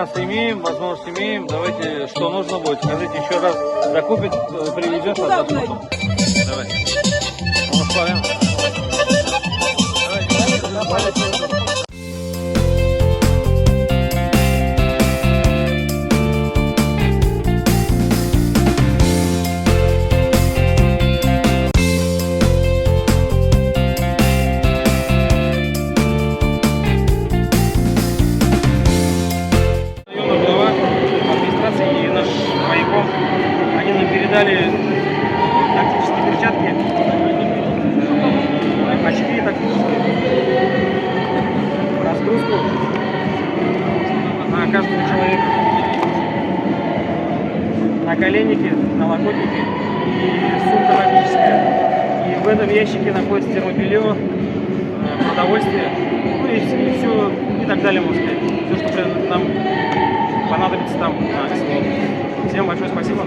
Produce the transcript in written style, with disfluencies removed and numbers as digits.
нас имеем, возможность имеем. Давайте, что нужно будет, скажите еще раз. Закупит, привезет, отдаст потом. Давай. Давайте. Они нам передали тактические перчатки, очки тактические, разгрузку на каждого человека, наколенники, налокотники и сумка магическая. И в этом ящике находится термобелье, продовольствие, ну и все, и так далее, можно сказать. Все, что нам понадобится там на СВО. Всем большое спасибо.